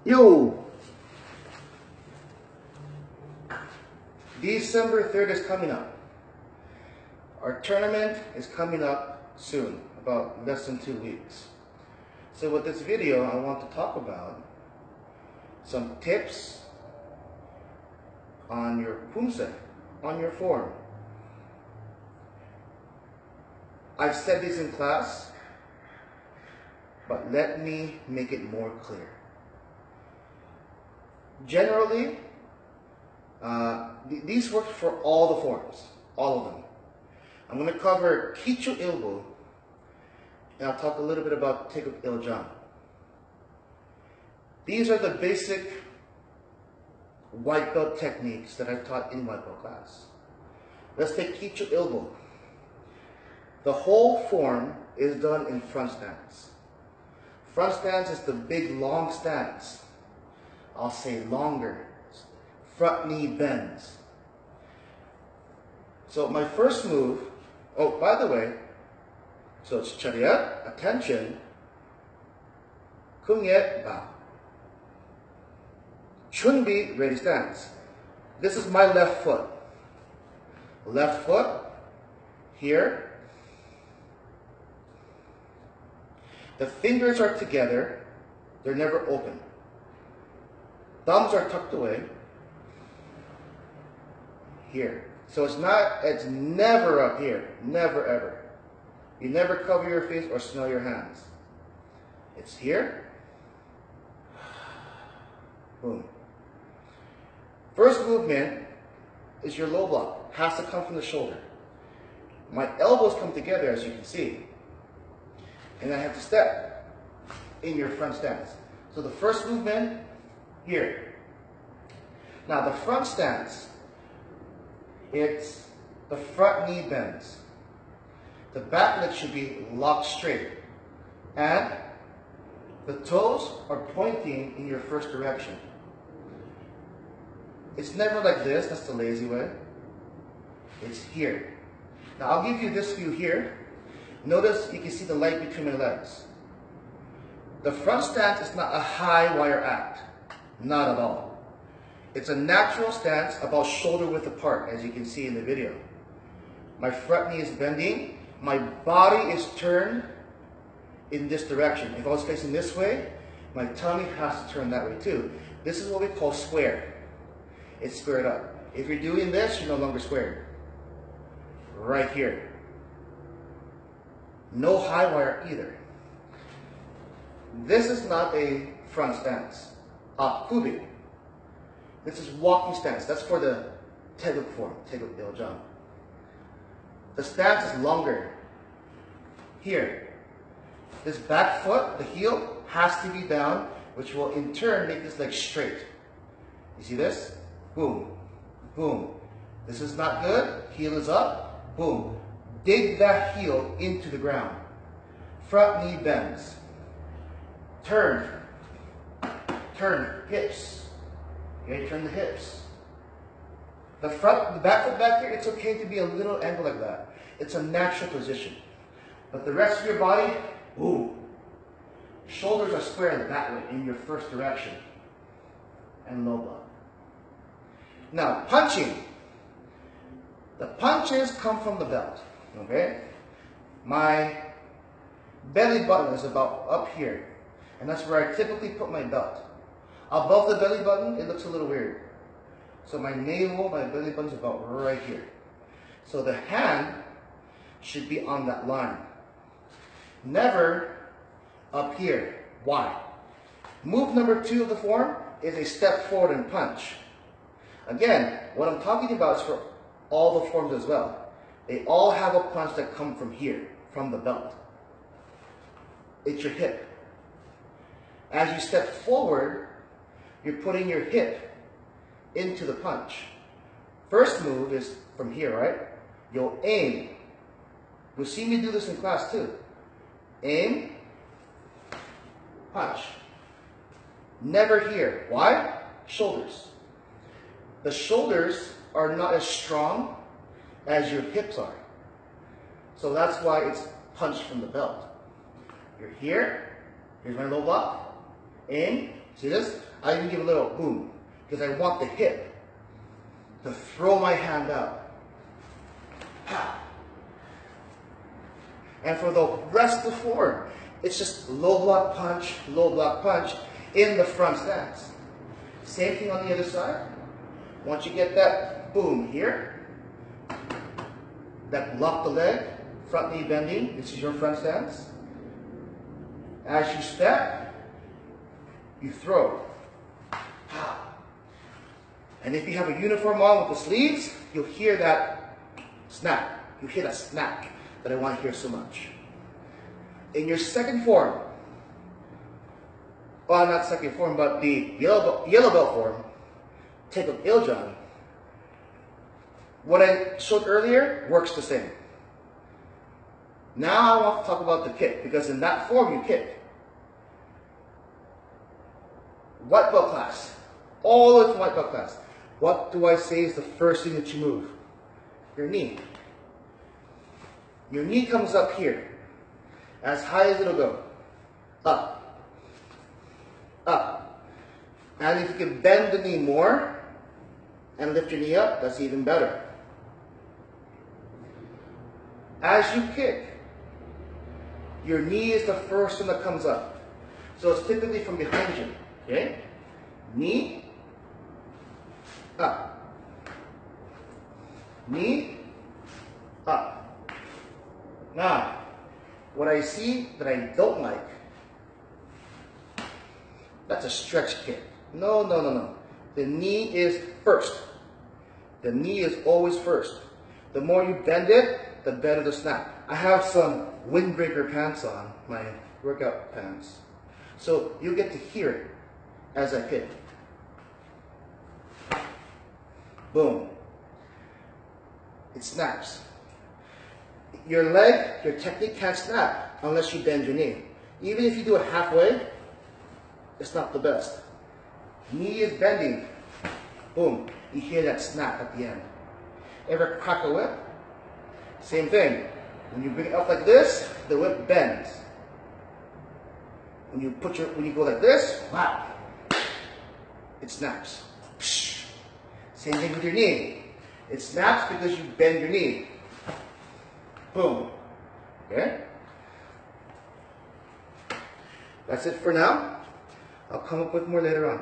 Yo! December 3rd is coming up. Our tournament is coming up soon, about less than 2 weeks. So with this video, I want to talk about some tips on your Poomsae, on your form. I've said this in class, but let me make it more clear. Generally, these work for all the forms, all of them. I'm going to cover Kicho Ilbo, and I'll talk a little bit about Taeguk Iljang. These are the basic white belt techniques that I've taught in white belt class. Let's take Kicho Ilbo. The whole form is done in front stance. Front stance is the big long stance. I'll say longer. Front knee bends. So my first move, oh, by the way, so it's chariot, attention, kumyet, bow. Chunbi, ready stance. This is my left foot. Left foot, here. The fingers are together, they're never open. Thumbs are tucked away. Here. So it's never up here. Never ever. You never cover your face or smell your hands. It's here. Boom. First movement is your low block. Has to come from the shoulder. My elbows come together, as you can see. And I have to step in your front stance. So the first movement, here. Now the front stance, it's the front knee bends. The back leg should be locked straight. And the toes are pointing in your first direction. It's never like this, that's the lazy way. It's here. Now I'll give you this view here. Notice you can see the light between my legs. The front stance is not a high wire act. Not at all. It's a natural stance about shoulder width apart, as you can see in the video. My front knee is bending. My body is turned in this direction. If I was facing this way, my tummy has to turn that way too. This is what we call square. It's squared up. If you're doing this, you're no longer squared. Right here. No high wire either. This is not a front stance. Kubi. This is walking stance. That's for the Taeguk form, Taeguk Iljang. The stance is longer. Here. This back foot, the heel, has to be down, which will in turn make this leg straight. You see this? Boom. Boom. This is not good. Heel is up. Boom. Dig that heel into the ground. Front knee bends. Turn. Turn. Hips. Okay, turn the hips. The back foot back here, it's okay to be a little angle like that. It's a natural position. But the rest of your body, ooh. Shoulders are square that way in your first direction. And low block. Now, punching. The punches come from the belt. Okay? My belly button is about up here. And that's where I typically put my belt. Above the belly button, it looks a little weird. So my navel, my belly button is about right here. So the hand should be on that line. Never up here. Why? Move number 2 of the form is a step forward and punch. Again, what I'm talking about is for all the forms as well. They all have a punch that comes from here, from the belt. It's your hip. As you step forward, you're putting your hip into the punch. First move is from here, right? You'll aim. You'll see me do this in class too. Aim, punch. Never here. Why? Shoulders. The shoulders are not as strong as your hips are. So that's why it's punched from the belt. You're here. Here's my low block. In, See this? I even give a little boom because I want the hip to throw my hand out. Pow. And for the rest of the form, it's just low block punch in the front stance. Same thing on the other side. Once you get that boom here, that lock the leg, front knee bending, this is your front stance. As you step, you throw. Pow. And if you have a uniform on with the sleeves, you'll hear that snap. You hear that snack that I want to hear so much. In your second form, well, not second form, but the yellow belt form, takeoff iljan, what I showed earlier works the same. Now I want to talk about the kick, because in that form you kick. White belt class, all the way to white belt class. What do I say is the first thing that you move? Your knee. Your knee comes up here, as high as it'll go. Up. Up. And if you can bend the knee more and lift your knee up, that's even better. As you kick, your knee is the first one that comes up. So it's typically from behind you. Okay? Knee, up. Knee, up. Now, what I see that I don't like, that's a stretch kick. No, no, no, no. The knee is first. The knee is always first. The more you bend it, the better the snap. I have some windbreaker pants on, my workout pants. So you get to hear it as I kick. Boom. It snaps. Your leg, your technique can't snap unless you bend your knee. Even if you do it halfway, it's not the best. Knee is bending. Boom. You hear that snap at the end. Ever crack a whip? Same thing. When you bring it up like this, the whip bends. When you go like this, wow, it snaps. Same thing with your knee. It snaps because you bend your knee. Boom. Okay? That's it for now. I'll come up with more later on.